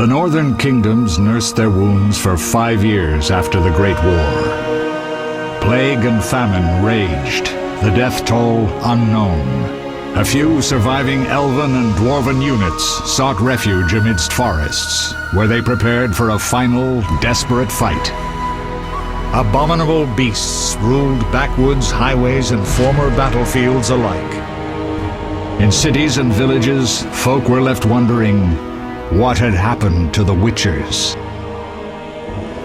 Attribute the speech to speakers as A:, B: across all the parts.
A: The northern kingdoms nursed their wounds for 5 years after the Great War. Plague and famine raged, the death toll unknown. A few surviving elven and dwarven units sought refuge amidst forests, where they prepared for a final, desperate fight. Abominable beasts ruled backwoods, highways, and former battlefields alike. In cities and villages, folk were left wondering what had happened to the Witchers.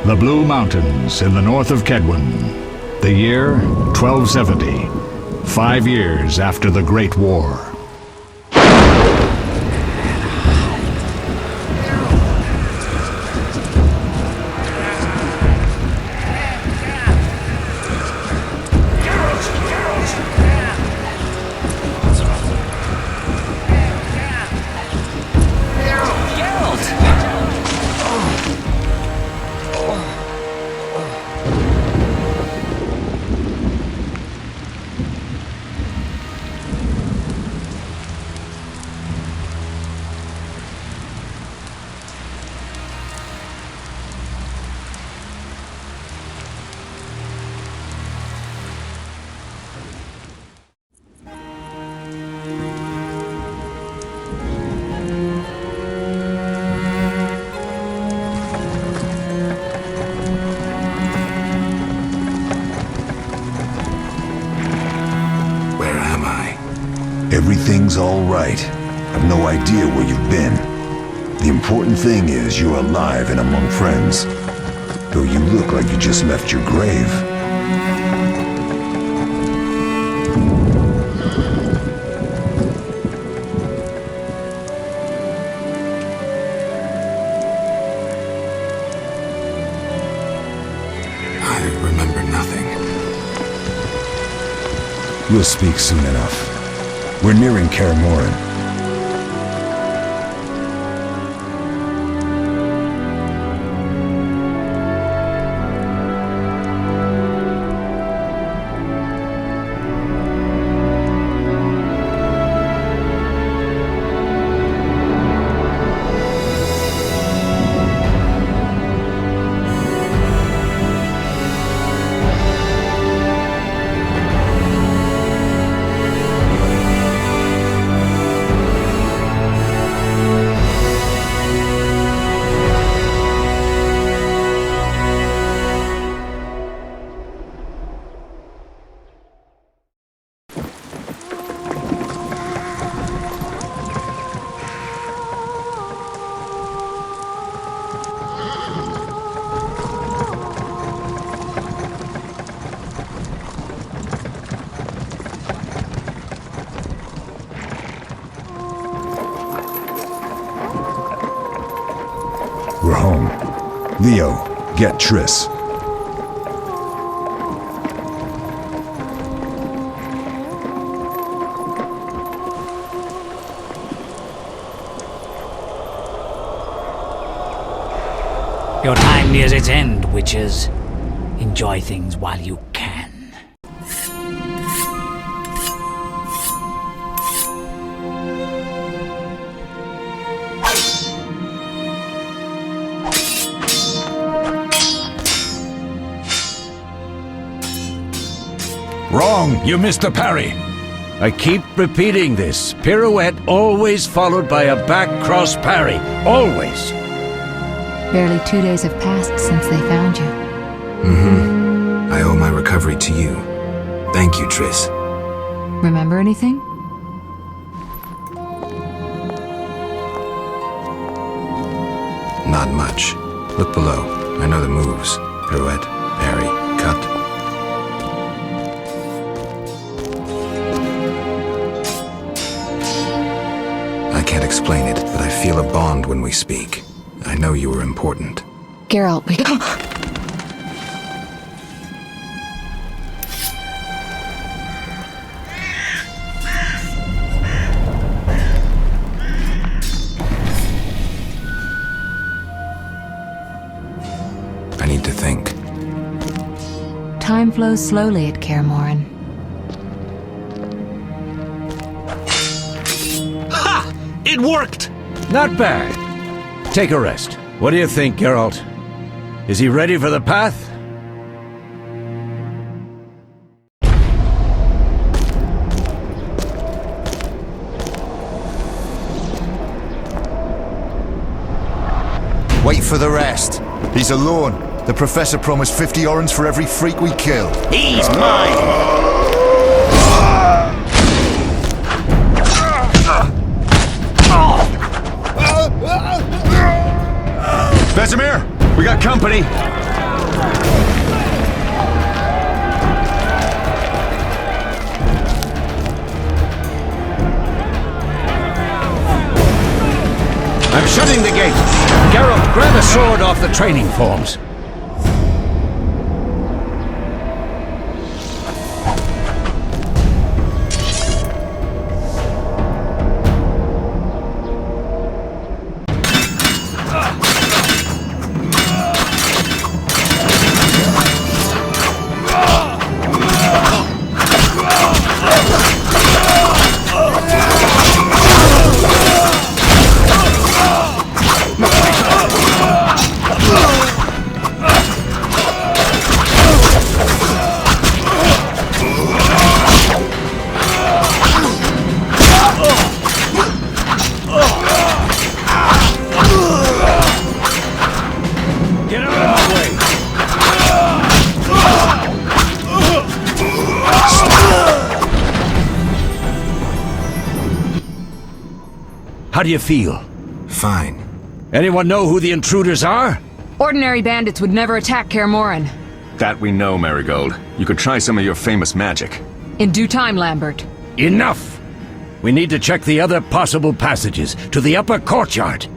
A: The Blue Mountains in the north of Kedwen, the year 1270, 5 years after the Great War.
B: Everything's all right. I've no idea where you've been. The important thing is you're alive and among friends. Though you look like you just left your grave.
C: I remember nothing.
B: We'll speak soon enough. We're nearing Kaer. We're home. Leo, get Triss.
D: Your time nears its end, witches. Enjoy things while you can.
E: Wrong! You missed the parry! I keep repeating this. Pirouette always followed by a back cross parry. Always!
F: Barely 2 days have passed since they found you.
C: I owe my recovery to you. Thank you, Triss.
F: Remember anything?
C: Not much. Look below. I know the moves. Pirouette, parry, cut. I can't explain it, but I feel a bond when we speak. I know you were important.
F: Geralt, we...
C: I need to think.
F: Time flows slowly at Kaer.
G: Ha! It worked!
E: Not bad. Take a rest. What do you think, Geralt? Is he ready for the path?
B: Wait for the rest. He's alone. The Professor promised 50 orens for every freak we kill.
G: He's mine!
B: Vesemir, we got company.
E: I'm shutting the gate. Geralt, grab a sword off the training forms. How do you feel?
C: Fine.
E: Anyone know who the intruders are?
F: Ordinary bandits would never attack Kaer Morhen.
H: That we know, Marigold. You could try some of your famous magic.
F: In due time, Lambert.
E: Enough! We need to check the other possible passages to the upper courtyard.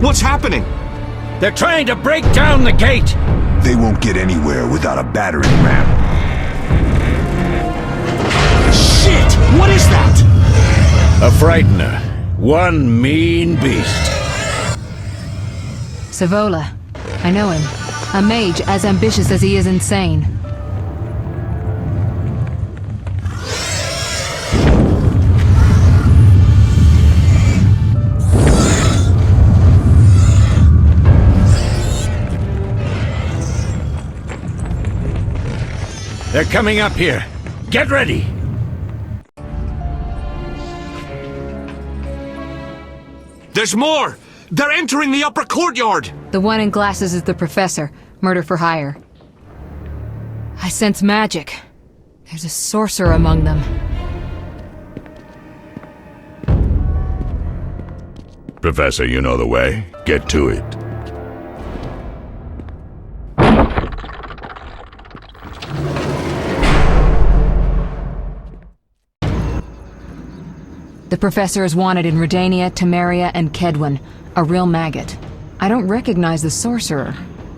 H: What's happening?
E: They're trying to break down the gate!
B: They won't get anywhere without a battering ram.
G: Shit! What is that?
E: A frightener. One mean beast.
F: Savola. I know him. A mage as ambitious as he is insane.
E: They're coming up here. Get ready!
H: There's more! They're entering the upper courtyard!
F: The one in glasses is the Professor. Murder for hire. I sense magic. There's a sorcerer among them.
A: Professor, you know the way. Get to it.
F: The Professor is wanted in Redania, Temeria, and Kedwen. A real maggot. I don't recognize the sorcerer.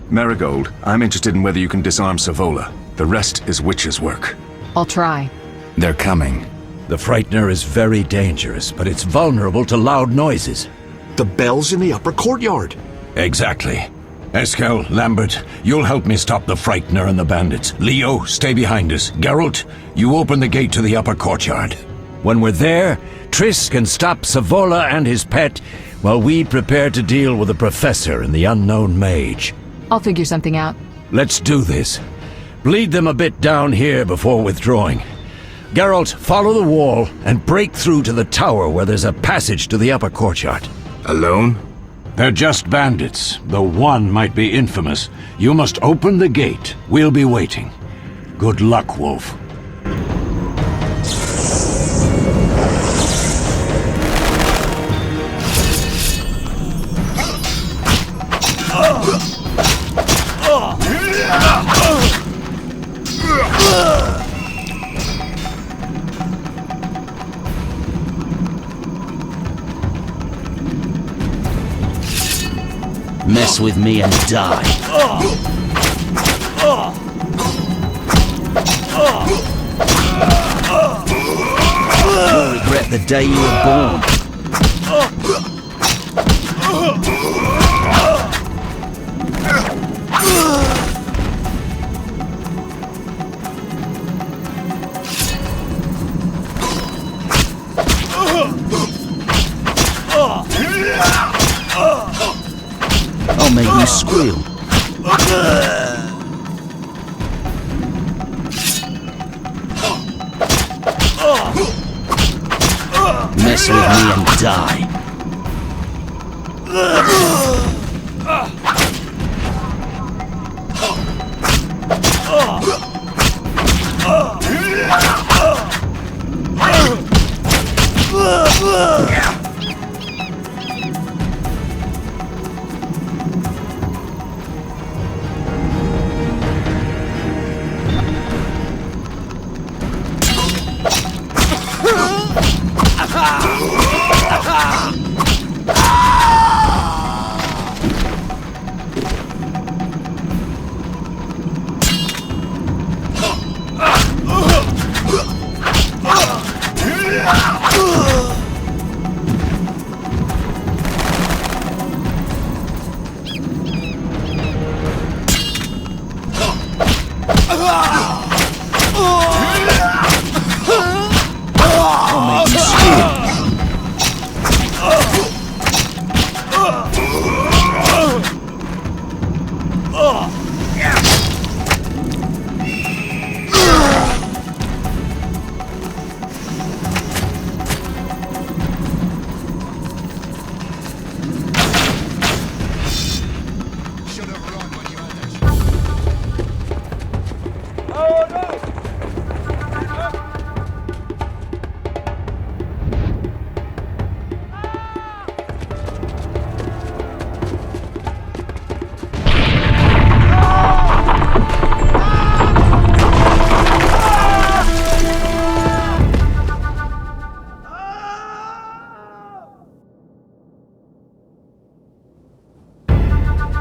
H: Marigold, I'm interested in whether you can disarm Savola. The rest is witch's work.
F: I'll try.
C: They're coming.
E: The frightener is very dangerous, but it's vulnerable to loud noises.
H: The bell's in the upper courtyard.
E: Exactly. Eskel, Lambert, you'll help me stop the frightener and the bandits. Leo, stay behind us. Geralt, you open the gate to the upper courtyard. When we're there, Triss can stop Savola and his pet while we prepare to deal with the Professor and the unknown mage.
F: I'll figure something out.
E: Let's do this. Bleed them a bit down here before withdrawing. Geralt, follow the wall and break through to the tower where there's a passage to the upper courtyard.
C: Alone?
E: They're just bandits, though one might be infamous. You must open the gate. We'll be waiting. Good luck, Wolf.
G: Mess with me and die. You'll regret the day you were born. I'll make you squeal. Mess with me and die.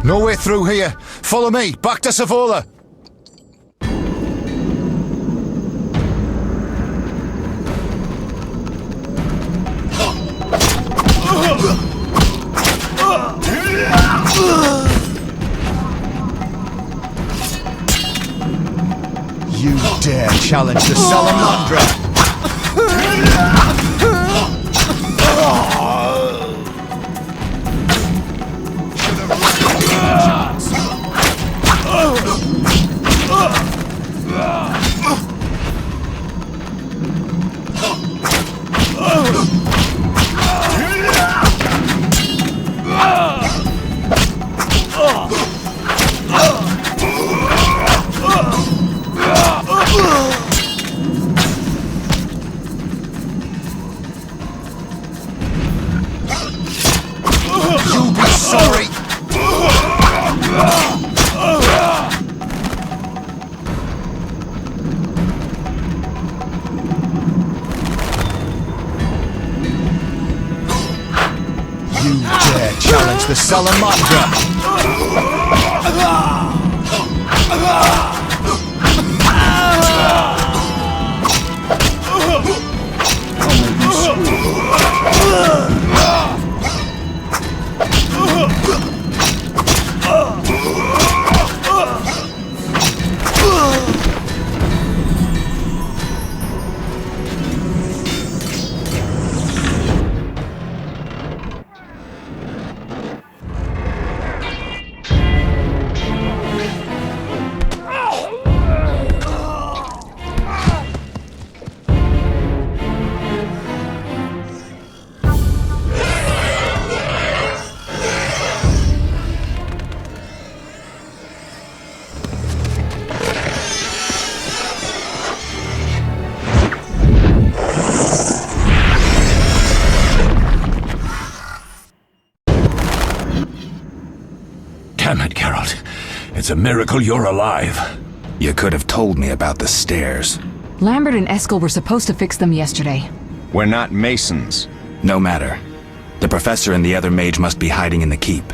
I: No way through here. Follow me. Back to Savola. You dare challenge the Salamandra? You'll be sorry. You dare challenge the Salamandra?
E: Damn it, Geralt. It's a miracle you're alive.
C: You could have told me about the stairs.
F: Lambert and Eskel were supposed to fix them yesterday.
H: We're not masons.
C: No matter. The professor and the other mage must be hiding in the keep.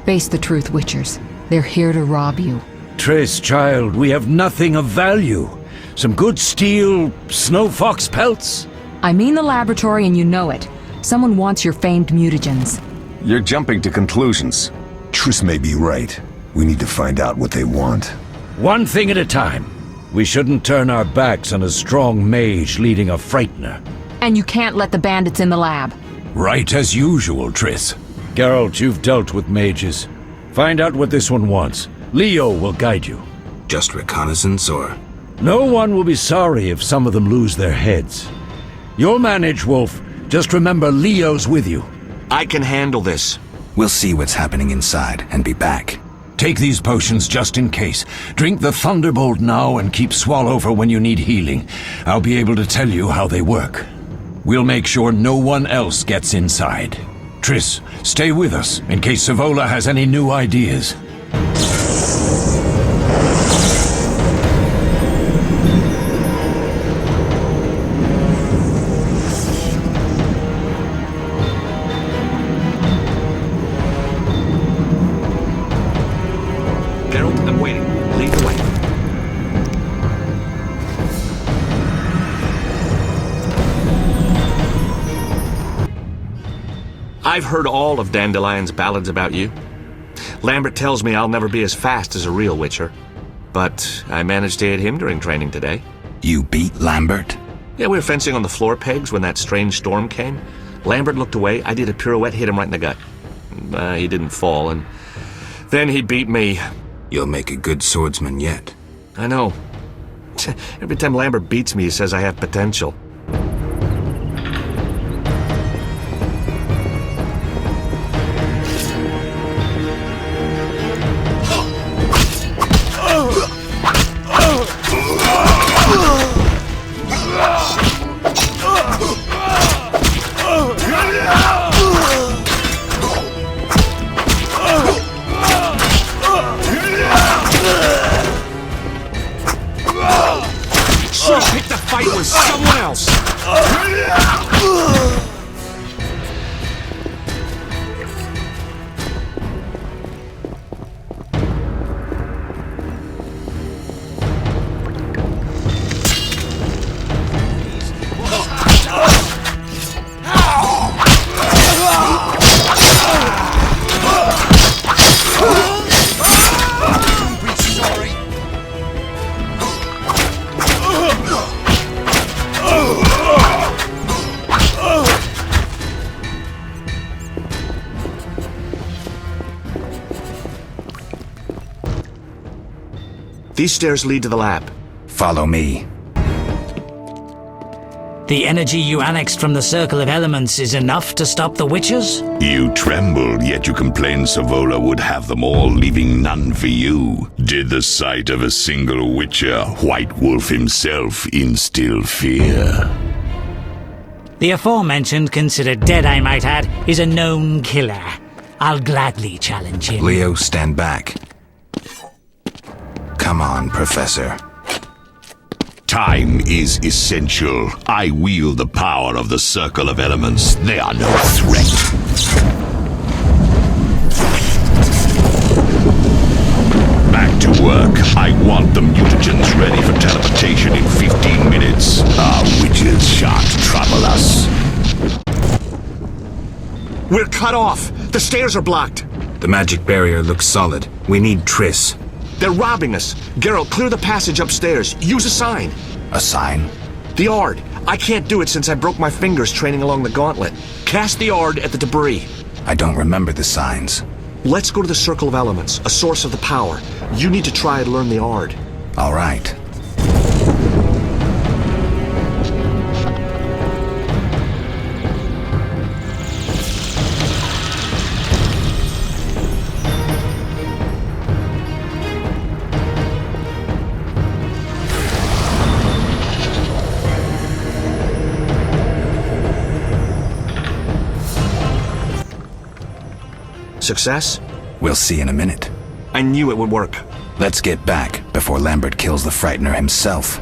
F: Face the truth, Witchers. They're here to rob you.
E: Triss, child, we have nothing of value. Some good steel snow fox pelts?
F: I mean the laboratory and you know it. Someone wants your famed mutagens.
H: You're jumping to conclusions.
B: Triss may be right. We need to find out what they want.
E: One thing at a time. We shouldn't turn our backs on a strong mage leading a frightener.
F: And you can't let the bandits in the lab.
E: Right as usual, Triss. Geralt, you've dealt with mages. Find out what this one wants. Leo will guide you.
C: Just reconnaissance, or...?
E: No one will be sorry if some of them lose their heads. You'll manage, Wolf. Just remember Leo's with you.
J: I can handle this.
C: We'll see what's happening inside and be back.
E: Take these potions just in case. Drink the Thunderbolt now and keep Swallow for when you need healing. I'll be able to tell you how they work. We'll make sure no one else gets inside. Triss, stay with us in case Savola has any new ideas.
J: Geralt, I'm waiting. Lead the way. I've heard all of Dandelion's ballads about you. Lambert tells me I'll never be as fast as a real Witcher. But I managed to hit him during training today.
C: You beat Lambert?
J: Yeah, we were fencing on the floor pegs when that strange storm came. Lambert looked away, I did a pirouette, hit him right in the gut. He didn't fall, and then he beat me.
C: You'll make a good swordsman yet.
J: I know. Every time Lambert beats me, he says I have potential. Should have picked a fight with someone else. These stairs lead to the lab.
C: Follow me.
D: The energy you annexed from the Circle of Elements is enough to stop the Witchers?
K: You trembled, yet you complained Savola would have them all, leaving none for you. Did the sight of a single Witcher, White Wolf himself, instill fear?
D: The aforementioned, considered dead I might add, is a known killer. I'll gladly challenge him.
C: Leo, stand back. Come on, Professor.
K: Time is essential. I wield the power of the Circle of Elements. They are no threat. Back to work. I want the mutagens ready for teleportation in 15 minutes. Our witches shan't trouble us.
J: We're cut off. The stairs are blocked.
C: The magic barrier looks solid. We need Triss.
J: They're robbing us. Geralt, clear the passage upstairs. Use a sign.
C: A sign?
J: The Ard. I can't do it since I broke my fingers training along the gauntlet. Cast the Ard at the debris.
C: I don't remember the signs.
J: Let's go to the Circle of Elements, a source of the power. You need to try and learn the Ard.
C: All right.
J: Success?
C: We'll see in a minute.
J: I knew it would work.
C: Let's get back before Lambert kills the Frightener himself.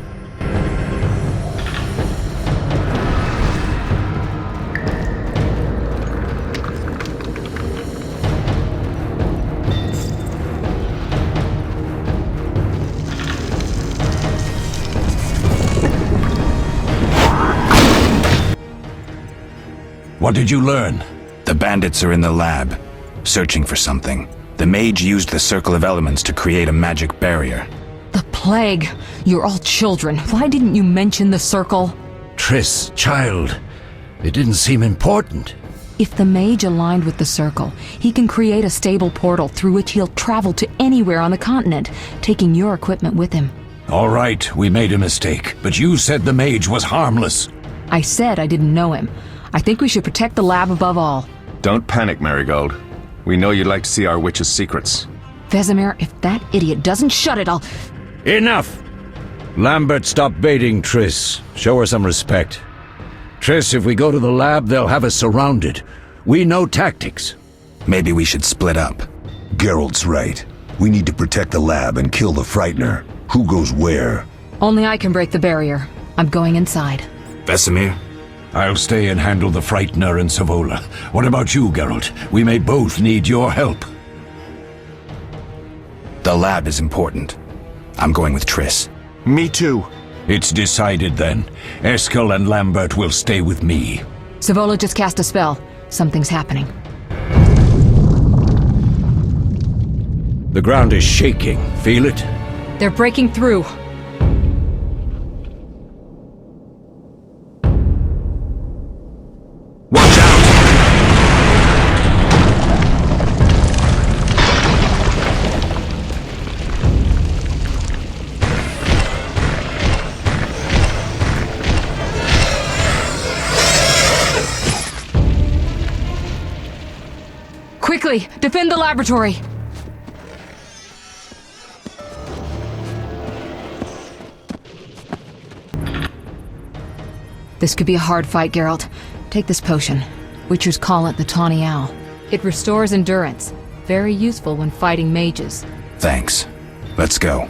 E: What did you learn?
C: The bandits are in the lab, searching for something. The mage used the circle of elements to create a magic barrier.
F: The plague! You're all children. Why didn't you mention the circle?
E: Triss, child, it didn't seem important.
F: If the mage aligned with the circle, he can create a stable portal through which he'll travel to anywhere on the continent, taking your equipment with him.
E: All right, we made a mistake, but you said the mage was harmless.
F: I said I didn't know him. I think we should protect the lab above all.
H: Don't panic, Marigold. We know you'd like to see our witch's secrets.
F: Vesemir, if that idiot doesn't shut it, I'll...
E: Enough! Lambert, stop baiting Triss. Show her some respect. Triss, if we go to the lab, they'll have us surrounded. We know tactics.
C: Maybe we should split up.
B: Geralt's right. We need to protect the lab and kill the Frightener. Who goes where?
F: Only I can break the barrier. I'm going inside.
C: Vesemir?
E: I'll stay and handle the Frightener and Savola. What about you, Geralt? We may both need your help.
C: The lab is important. I'm going with Triss.
J: Me too.
E: It's decided then. Eskel and Lambert will stay with me.
F: Savola just cast a spell. Something's happening.
E: The ground is shaking. Feel it?
F: They're breaking through.
E: Watch out!
F: Quickly, defend the laboratory! This could be a hard fight, Geralt. Take this potion. Witchers call it the Tawny Owl. It restores endurance. Very useful when fighting mages.
C: Thanks. Let's go.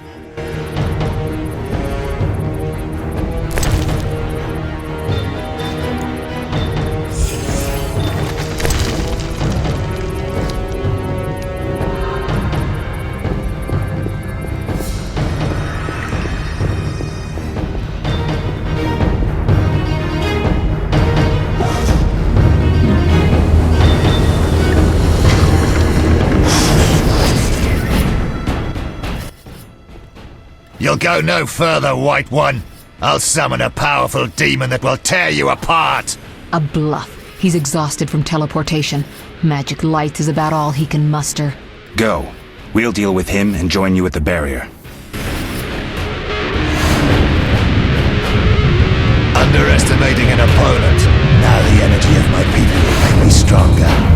I: You'll go no further, White One. I'll summon a powerful demon that will tear you apart.
F: A bluff. He's exhausted from teleportation. Magic light is about all he can muster.
C: Go. We'll deal with him and join you at the barrier.
I: Underestimating an opponent. Now the energy of my people will make me stronger.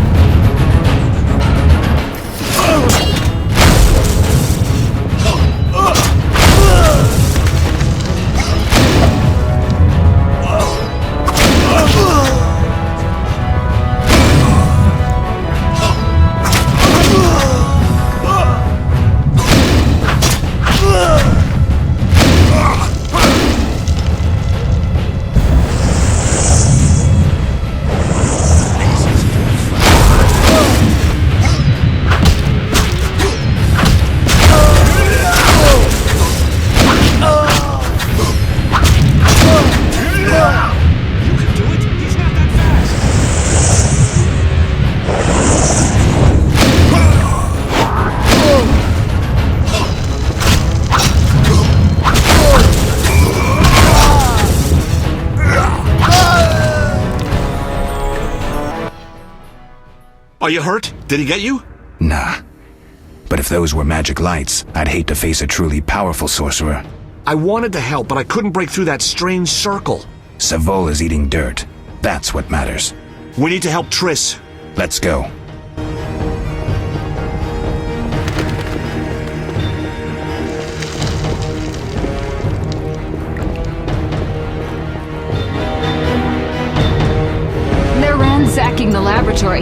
J: Are you hurt? Did he get you?
C: Nah. But if those were magic lights, I'd hate to face a truly powerful sorcerer.
J: I wanted to help, but I couldn't break through that strange circle.
C: Savola's eating dirt. That's what matters.
J: We need to help Triss.
C: Let's go.
F: They're ransacking the laboratory.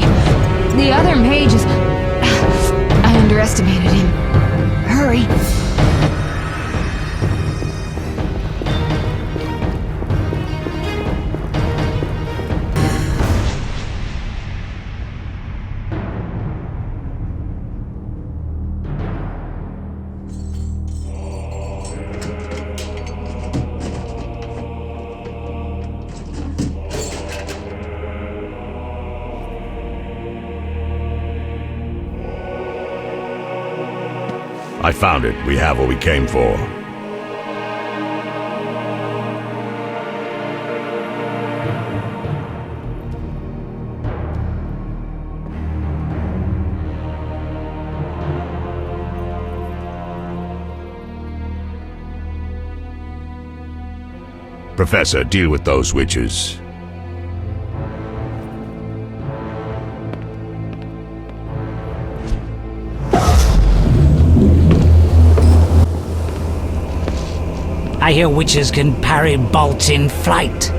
F: The other mage is... I underestimated him. Hurry.
K: I found it. We have what we came for. Professor, deal with those witches.
D: I hear witches can parry bolts in flight.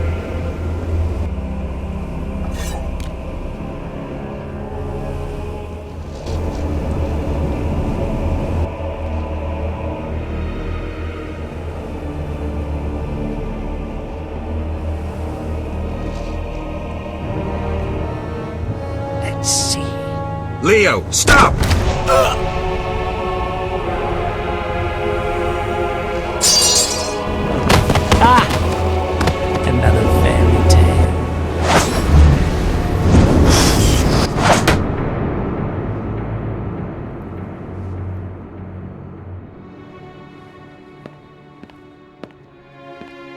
D: Let's see.
E: Leo, stop!
D: Another fairy tale.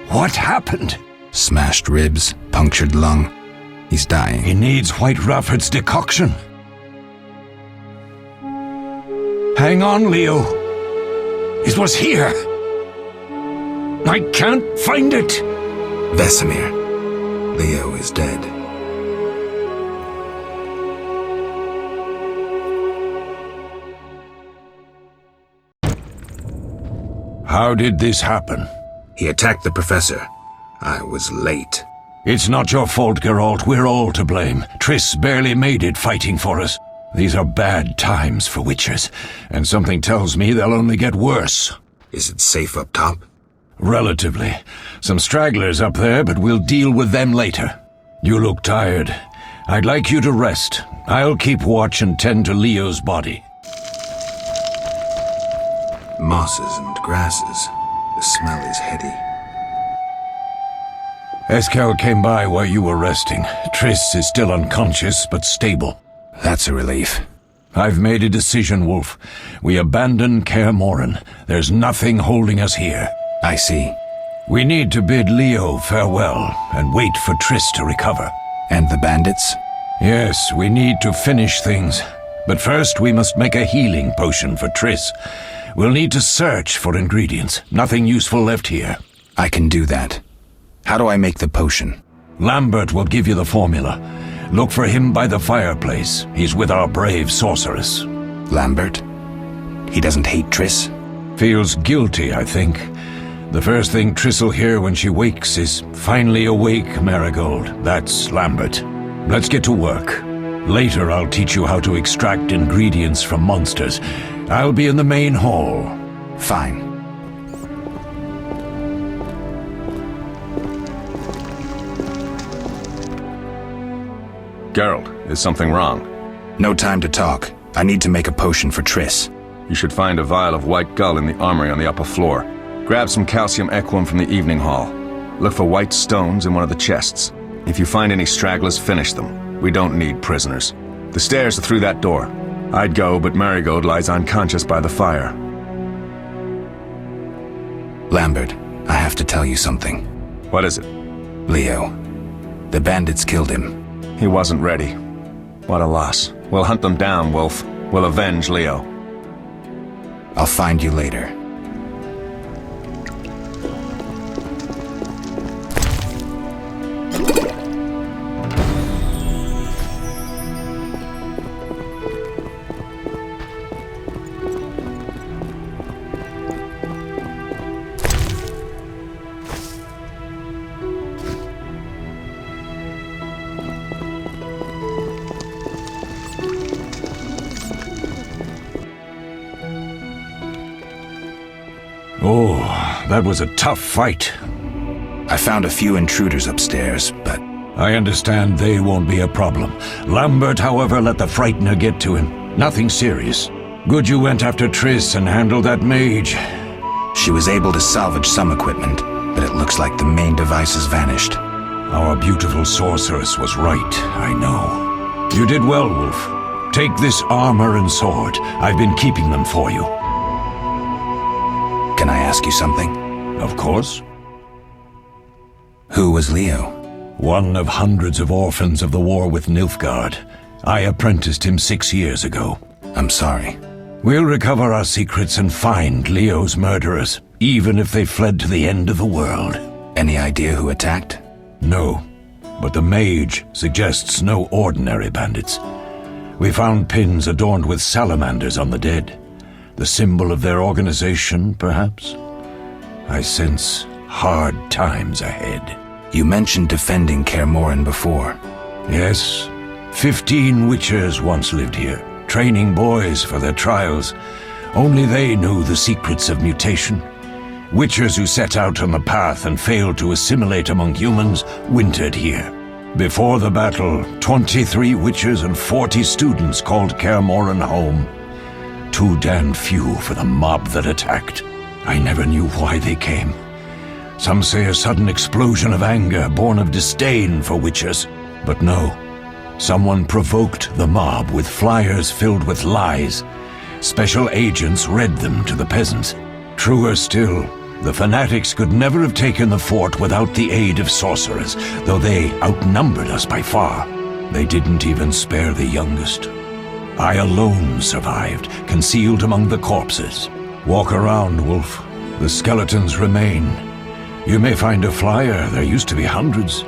E: What happened?
C: Smashed ribs, punctured lung. He's dying.
E: He needs White Rafford's decoction. Hang on, Leo. It was here. I can't find it.
C: Vesemir. Leo is dead.
E: How did this happen?
C: He attacked the professor. I was late.
E: It's not your fault, Geralt. We're all to blame. Triss barely made it fighting for us. These are bad times for witchers, and something tells me they'll only get worse.
C: Is it safe up top?
E: Relatively. Some stragglers up there, but we'll deal with them later. You look tired. I'd like you to rest. I'll keep watch and tend to Leo's body.
C: Mosses and grasses. The smell is heady.
E: Eskel came by while you were resting. Triss is still unconscious, but stable.
C: That's a relief.
E: I've made a decision, Wolf. We abandon Kaer Morhen. There's nothing holding us here.
C: I see.
E: We need to bid Leo farewell and wait for Triss to recover.
C: And the bandits?
E: Yes, we need to finish things. But first we must make a healing potion for Triss. We'll need to search for ingredients. Nothing useful left here.
C: I can do that. How do I make the potion?
E: Lambert will give you the formula. Look for him by the fireplace. He's with our brave sorceress.
C: Lambert? He doesn't hate Triss?
E: Feels guilty, I think. The first thing Triss will hear when she wakes is, "Finally awake, Marigold." That's Lambert. Let's get to work. Later I'll teach you how to extract ingredients from monsters. I'll be in the main hall.
C: Fine.
H: Geralt, is something wrong?
C: No time to talk. I need to make a potion for Triss.
H: You should find a vial of white gull in the armory on the upper floor. Grab some calcium equum from the evening hall. Look for white stones in one of the chests. If you find any stragglers, finish them. We don't need prisoners. The stairs are through that door. I'd go, but Marigold lies unconscious by the fire.
C: Lambert, I have to tell you something.
H: What is it?
C: Leo. The bandits killed him.
H: He wasn't ready. What a loss. We'll hunt them down, Wolf. We'll avenge Leo.
C: I'll find you later.
E: Oh, that was a tough fight.
C: I found a few intruders upstairs, but...
E: I understand they won't be a problem. Lambert, however, let the Frightener get to him. Nothing serious. Good you went after Triss and handled that mage.
C: She was able to salvage some equipment, but it looks like the main device has vanished.
E: Our beautiful sorceress was right, I know. You did well, Wolf. Take this armor and sword. I've been keeping them for you.
C: ask you something?
E: Of course.
C: Who was Leo?
E: One of hundreds of orphans of the war with Nilfgaard. I apprenticed him 6 years ago.
C: I'm sorry.
E: We'll recover our secrets and find Leo's murderers, even if they fled to the end of the world.
C: Any idea who attacked?
E: No, but the mage suggests no ordinary bandits. We found pins adorned with salamanders on the dead. The symbol of their organization, perhaps? I sense hard times ahead.
C: You mentioned defending Kaer Morhen before.
E: Yes. 15 witchers once lived here, training boys for their trials. Only they knew the secrets of mutation. Witchers who set out on the path and failed to assimilate among humans wintered here. Before the battle, 23 witchers and 40 students called Kaer Morhen home. Too damned few for the mob that attacked. I never knew why they came. Some say a sudden explosion of anger born of disdain for witchers. But no, someone provoked the mob with flyers filled with lies. Special agents read them to the peasants. Truer still, the fanatics could never have taken the fort without the aid of sorcerers, though they outnumbered us by far. They didn't even spare the youngest. I alone survived, concealed among the corpses. Walk around, Wolf. The skeletons remain. You may find a flyer, there used to be hundreds.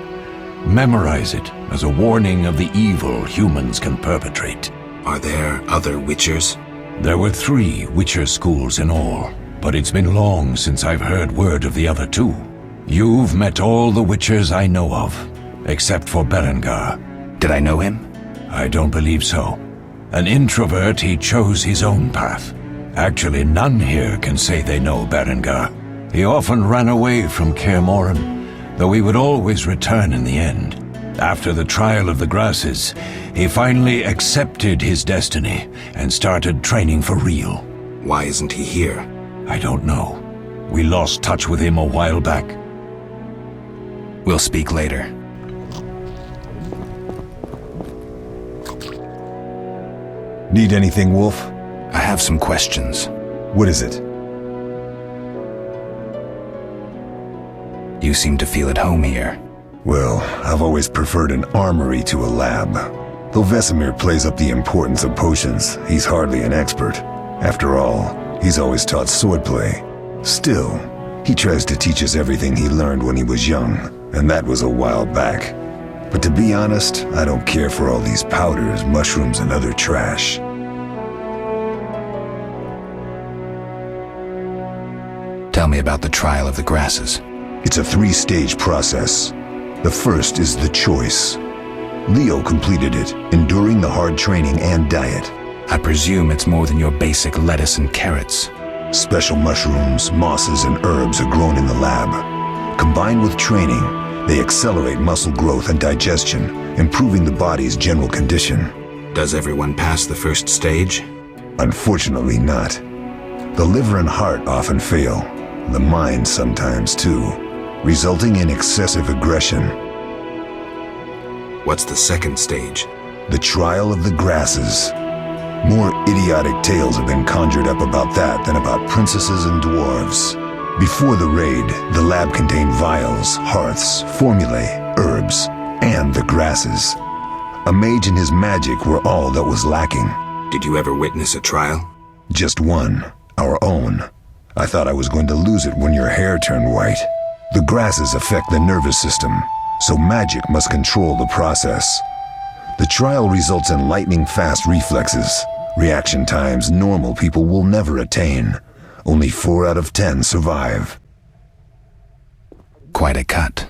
E: Memorize it as a warning of the evil humans can perpetrate.
C: Are there other witchers?
E: There were 3 witcher schools in all, but it's been long since I've heard word of the other 2. You've met all the witchers I know of, except for Berengar.
C: Did I know him?
E: I don't believe so. An introvert, he chose his own path. Actually, none here can say they know Berengar. He often ran away from Kaer Morhen, though he would always return in the end. After the trial of the grasses, he finally accepted his destiny and started training for real.
C: Why isn't he here?
E: I don't know. We lost touch with him a while back.
C: We'll speak later.
B: Need anything, Wolf?
C: I have some questions.
B: What is it?
C: You seem to feel at home here.
B: Well, I've always preferred an armory to a lab. Though Vesemir plays up the importance of potions, he's hardly an expert. After all, he's always taught swordplay. Still, he tries to teach us everything he learned when he was young, and that was a while back. But to be honest, I don't care for all these powders, mushrooms, and other trash.
C: Tell me about the trial of the grasses.
B: It's a 3-stage process. The first is the choice. Leo completed it, enduring the hard training and diet.
C: I presume it's more than your basic lettuce and carrots.
B: Special mushrooms, mosses, and herbs are grown in the lab. Combined with training, they accelerate muscle growth and digestion, improving the body's general condition.
C: Does everyone pass the first stage?
B: Unfortunately not. The liver and heart often fail, the mind sometimes too, resulting in excessive aggression.
C: What's the second stage?
B: The trial of the grasses. More idiotic tales have been conjured up about that than about princesses and dwarves. Before the raid, the lab contained vials, hearths, formulae, herbs, and the grasses. A mage and his magic were all that was lacking.
C: Did you ever witness a trial?
B: Just one, our own. I thought I was going to lose it when your hair turned white. The grasses affect the nervous system, so magic must control the process. The trial results in lightning-fast reflexes, reaction times normal people will never attain. Only 4 out of 10 survive.
C: Quite a cut.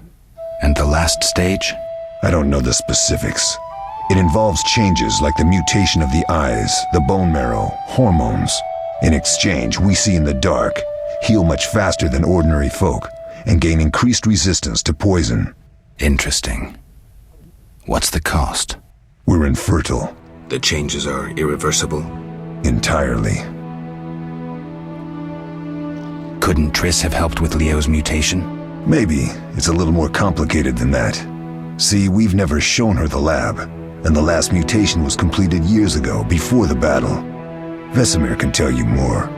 C: And the last stage?
B: I don't know the specifics. It involves changes like the mutation of the eyes, the bone marrow, hormones. In exchange, we see in the dark, heal much faster than ordinary folk, and gain increased resistance to poison.
C: Interesting. What's the cost?
B: We're infertile.
C: The changes are irreversible?
B: Entirely.
C: Couldn't Triss have helped with Leo's mutation?
B: Maybe. It's a little more complicated than that. See, we've never shown her the lab, and the last mutation was completed years ago, before the battle. Vesemir can tell you more.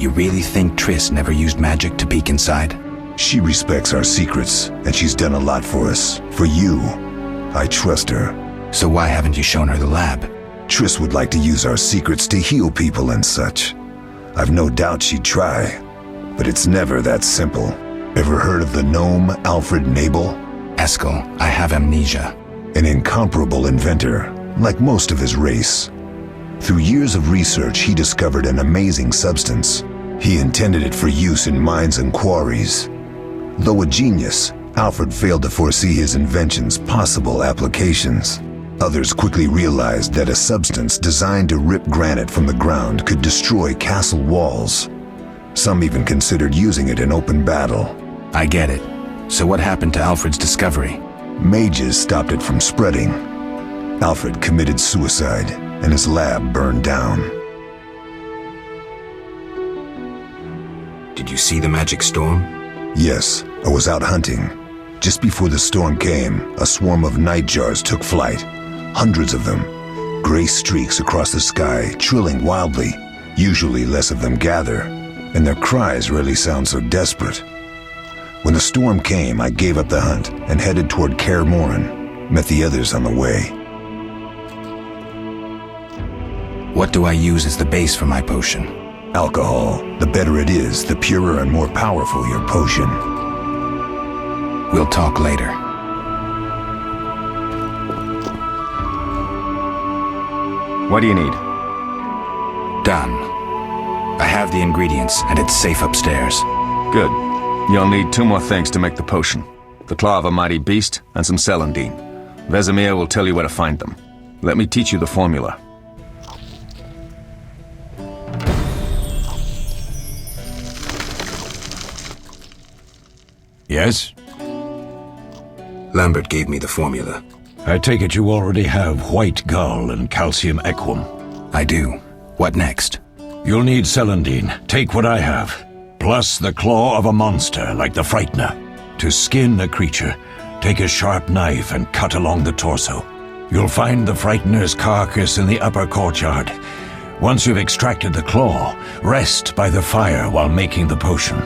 C: You really think Triss never used magic to peek inside?
B: She respects our secrets, and she's done a lot for us. For you. I trust her.
C: So why haven't you shown her the lab?
B: Triss would like to use our secrets to heal people and such. I've no doubt she'd try, but it's never that simple. Ever heard of the gnome Alfred Nabel?
C: Eskel, I have amnesia.
B: An incomparable inventor, like most of his race. Through years of research, he discovered an amazing substance. He intended it for use in mines and quarries. Though a genius, Alfred failed to foresee his invention's possible applications. Others quickly realized that a substance designed to rip granite from the ground could destroy castle walls. Some even considered using it in open battle.
C: I get it. So what happened to Alfred's discovery?
B: Mages stopped it from spreading. Alfred committed suicide, and his lab burned down.
C: Did you see the magic storm?
B: Yes, I was out hunting. Just before the storm came, a swarm of nightjars took flight. Hundreds of them. Gray streaks across the sky, trilling wildly. Usually less of them gather, and their cries rarely sound so desperate. When the storm came, I gave up the hunt and headed toward Kaer Morhen. Met the others on the way.
C: What do I use as the base for my potion?
B: Alcohol. The better it is, the purer and more powerful your potion.
C: We'll talk later.
H: What do you need?
C: Done. I have the ingredients, and it's safe upstairs.
H: Good. You'll need 2 more things to make the potion. The claw of a mighty beast and some celandine. Vesemir will tell you where to find them. Let me teach you the formula.
E: Yes?
C: Lambert gave me the formula.
E: I take it you already have white gall and calcium equum.
C: I do. What next?
E: You'll need celandine. Take what I have. Plus the claw of a monster, like the Frightener. To skin a creature, take a sharp knife and cut along the torso. You'll find the Frightener's carcass in the upper courtyard. Once you've extracted the claw, rest by the fire while making the potion.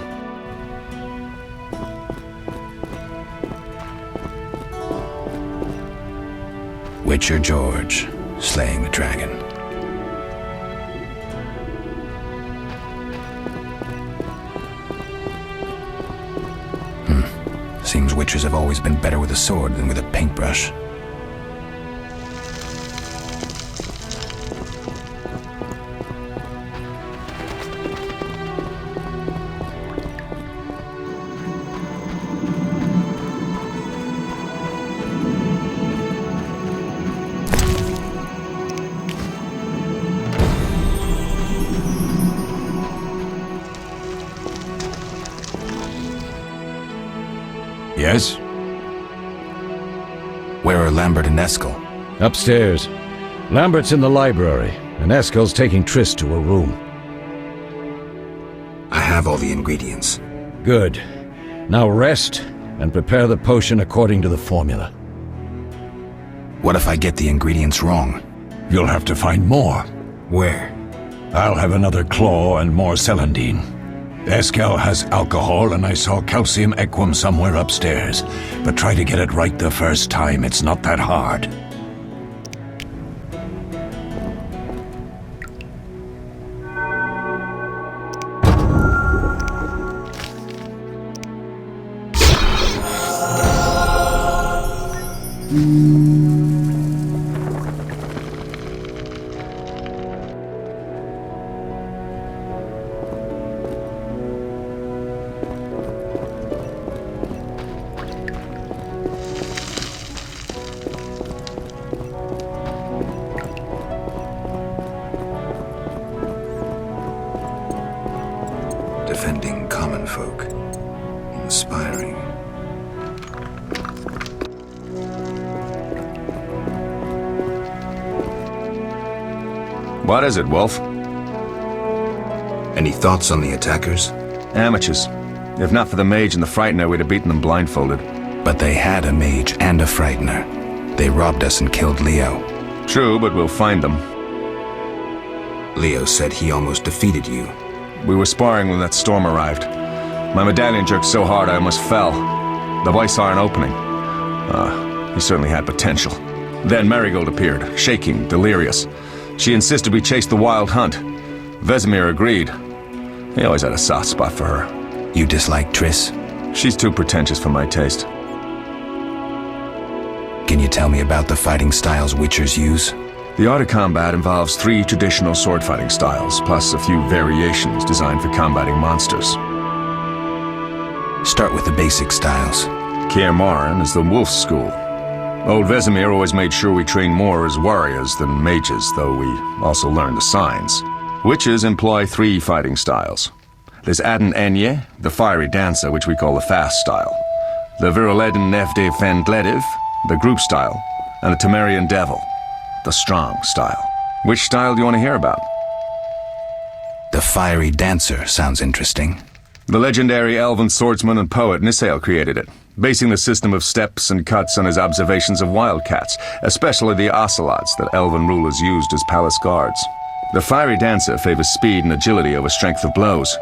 C: Witcher George, slaying the dragon. Seems witchers have always been better with a sword than with a paintbrush.
E: Yes?
C: Where are Lambert and Eskel?
E: Upstairs. Lambert's in the library, and Eskel's taking Triss to her room.
C: I have all the ingredients.
E: Good. Now rest, and prepare the potion according to the formula.
C: What if I get the ingredients wrong?
E: You'll have to find more.
C: Where?
E: I'll have another claw and more celandine. Eskel has alcohol, and I saw calcium equum somewhere upstairs. But try to get it right the first time. It's not that hard.
C: Defending common folk. Inspiring.
H: What is it, Wolf?
C: Any thoughts on the attackers?
H: Amateurs. If not for the mage and the Frightener, we'd have beaten them blindfolded.
C: But they had a mage and a Frightener. They robbed us and killed Leo.
H: True, but we'll find them.
C: Leo said he almost defeated you.
H: We were sparring when that storm arrived. My medallion jerked so hard I almost fell. The boy saw an opening. He certainly had potential. Then Marigold appeared, shaking, delirious. She insisted we chase the wild hunt. Vesemir agreed. He always had a soft spot for her.
C: You dislike Triss?
H: She's too pretentious for my taste.
C: Can you tell me about the fighting styles Witchers use?
H: The art of combat involves 3 traditional sword-fighting styles, plus a few variations designed for combating monsters.
C: Start with the basic styles.
H: Kaer is the wolf school. Old Vesemir always made sure we train more as warriors than mages, though we also learned the signs. Witches employ 3 fighting styles. There's Aden Enye, the fiery dancer, which we call the fast style. The Viruleden Nefde Fendlediv, the group style. And the Temerian Devil, the strong style. Which style do you want to hear about?
C: The fiery dancer sounds interesting.
H: The legendary elven swordsman and poet Nisael created it, basing the system of steps and cuts on his observations of wildcats, especially the ocelots that elven rulers used as palace guards. The fiery dancer favors speed and agility over strength of blows.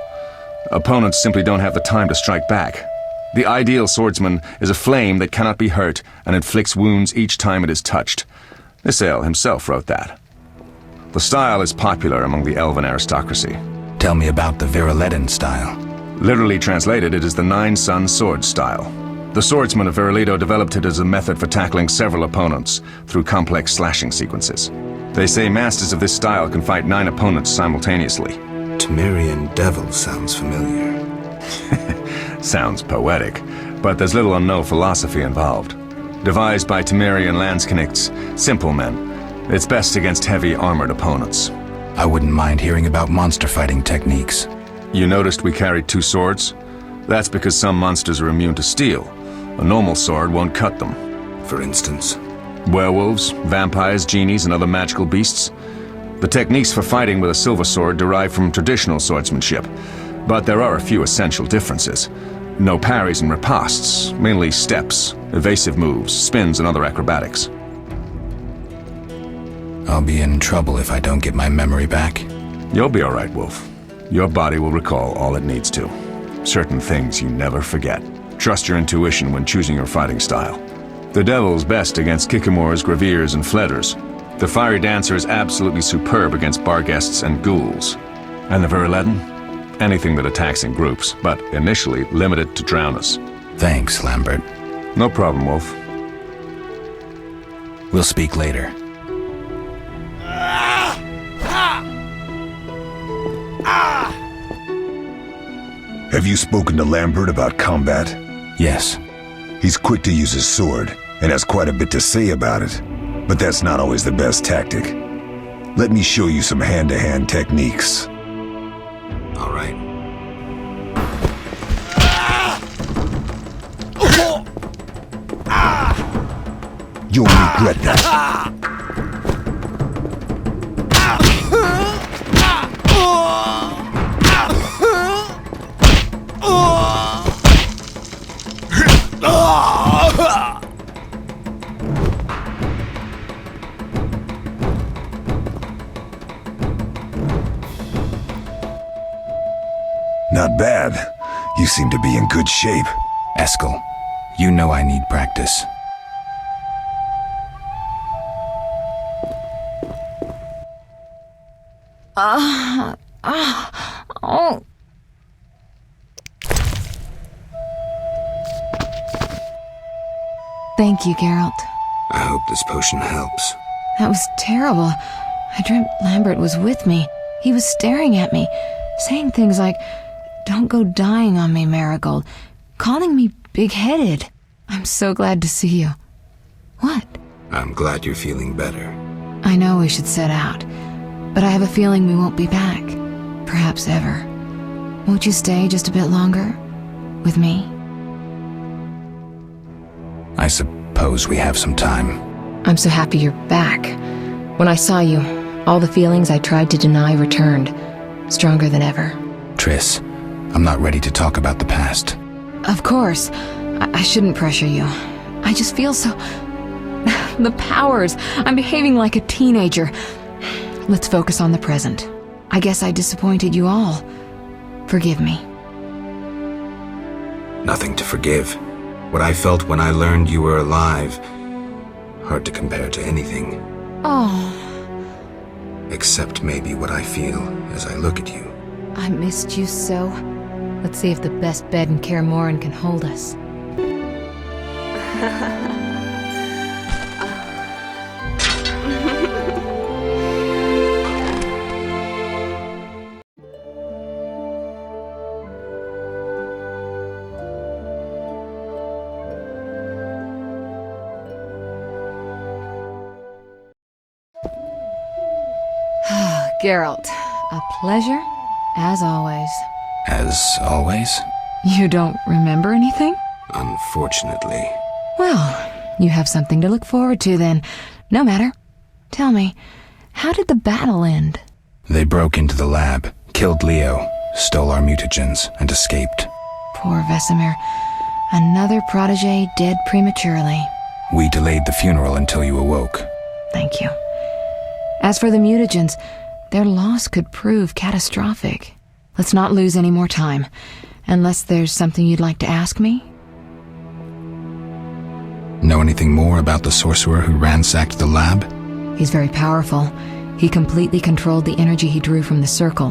H: Opponents simply don't have the time to strike back. The ideal swordsman is a flame that cannot be hurt and inflicts wounds each time it is touched. Nisael himself wrote that. The style is popular among the elven aristocracy.
C: Tell me about the Viruleden style.
H: Literally translated, it is the Nine-Sun sword style. The swordsmen of Viruledo developed it as a method for tackling several opponents through complex slashing sequences. They say masters of this style can fight 9 opponents simultaneously.
C: Temerian Devil sounds familiar.
H: Sounds poetic, but there's little or no philosophy involved. Devised by Temerian landsknechts, simple men, it's best against heavy armored opponents.
C: I wouldn't mind hearing about monster fighting techniques.
H: You noticed we carried 2 swords? That's because some monsters are immune to steel. A normal sword won't cut them.
C: For instance?
H: Werewolves, vampires, genies, and other magical beasts. The techniques for fighting with a silver sword derive from traditional swordsmanship, but there are a few essential differences. No parries and ripostes, mainly steps, evasive moves, spins, and other acrobatics.
C: I'll be in trouble if I don't get my memory back.
H: You'll be all right, Wolf. Your body will recall all it needs to. Certain things you never forget. Trust your intuition when choosing your fighting style. The Devil's best against Kikimors, Graviers, and Fledders. The Fiery Dancer is absolutely superb against Barghests and Ghouls. And the Viruleden? Anything that attacks in groups, but initially limited to drowners.
C: Thanks, Lambert.
H: No problem, Wolf.
C: We'll speak later.
B: Have you spoken to Lambert about combat?
C: Yes.
B: He's quick to use his sword, and has quite a bit to say about it. But that's not always the best tactic. Let me show you some hand-to-hand techniques.
C: All right.
B: You'll regret that. Not bad. You seem to be in good shape.
C: Eskel, you know I need practice.
F: Oh. Thank you, Geralt.
C: I hope this potion helps.
F: That was terrible. I dreamt Lambert was with me. He was staring at me, saying things like, "Don't go dying on me, Marigold," calling me big-headed. I'm so glad to see you. What?
C: I'm glad you're feeling better.
F: I know we should set out, but I have a feeling we won't be back. Perhaps ever. Won't you stay just a bit longer? With me?
C: I suppose we have some time.
F: I'm so happy you're back. When I saw you, all the feelings I tried to deny returned, stronger than ever.
C: Triss, I'm not ready to talk about the past.
F: Of course. I shouldn't pressure you. I just feel so... The powers. I'm behaving like a teenager. Let's focus on the present. I guess I disappointed you all. Forgive me.
C: Nothing to forgive. What I felt when I learned you were alive, hard to compare to anything.
F: Oh,
C: Except maybe what I feel as I look at you.
F: I missed you so. Let's see if the best bed in Kaer Morhen can hold us. Geralt, a pleasure, as always.
C: As always?
F: You don't remember anything?
C: Unfortunately.
F: Well, you have something to look forward to then. No matter. Tell me, how did the battle end?
C: They broke into the lab, killed Leo, stole our mutagens, and escaped.
F: Poor Vesemir. Another protege dead prematurely.
C: We delayed the funeral until you awoke.
F: Thank you. As for the mutagens, their loss could prove catastrophic. Let's not lose any more time. Unless there's something you'd like to ask me?
C: Know anything more about the sorcerer who ransacked the lab?
F: He's very powerful. He completely controlled the energy he drew from the circle.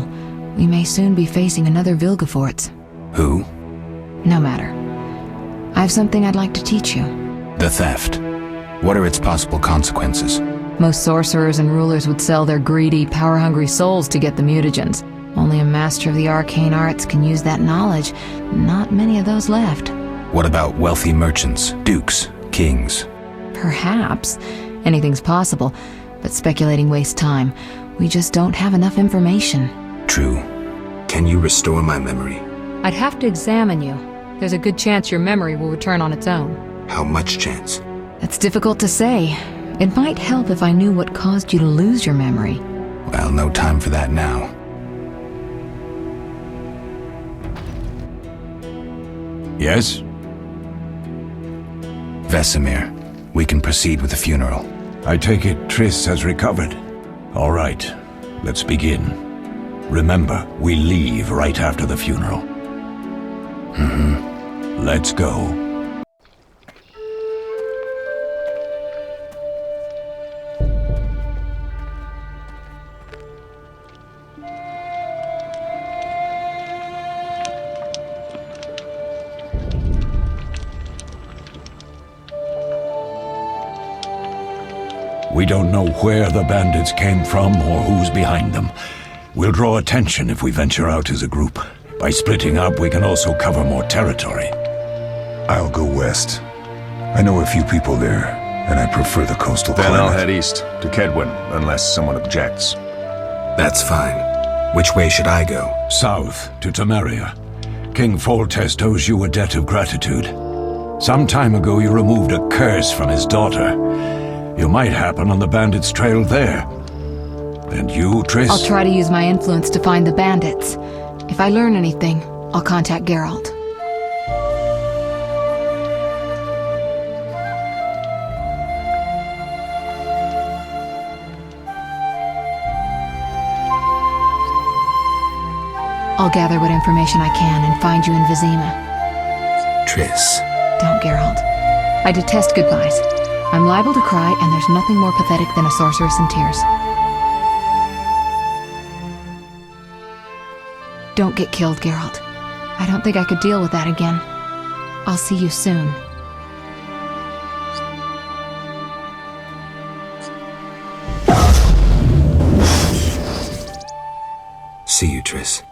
F: We may soon be facing another Vilgefortz.
C: Who?
F: No matter. I have something I'd like to teach you.
C: The theft. What are its possible consequences?
F: Most sorcerers and rulers would sell their greedy, power-hungry souls to get the mutagens. Only a master of the arcane arts can use that knowledge. Not many of those left.
C: What about wealthy merchants, dukes, kings?
F: Perhaps. Anything's possible, but speculating wastes time. We just don't have enough information.
C: True. Can you restore my memory?
F: I'd have to examine you. There's a good chance your memory will return on its own.
C: How much chance?
F: That's difficult to say. It might help if I knew what caused you to lose your memory.
C: Well, no time for that now.
E: Yes?
C: Vesemir, we can proceed with the funeral.
E: I take it Triss has recovered. All right, let's begin. Remember, we leave right after the funeral. Let's go. We don't know where the bandits came from or who's behind them. We'll draw attention if we venture out as a group. By splitting up, we can also cover more territory.
B: I'll go west. I know a few people there, and I prefer the coastal
H: Then
B: climate.
H: I'll head east, to Kedwin, unless someone objects.
C: That's fine. Which way should I go?
E: South, to Temeria. King Foltest owes you a debt of gratitude. Some time ago you removed a curse from his daughter. You might happen on the bandits' trail there. And you, Triss?
F: I'll try to use my influence to find the bandits. If I learn anything, I'll contact Geralt. I'll gather what information I can and find you in Vizima.
C: Triss.
F: Don't, Geralt. I detest goodbyes. I'm liable to cry, and there's nothing more pathetic than a sorceress in tears. Don't get killed, Geralt. I don't think I could deal with that again. I'll see you soon.
C: See you, Triss.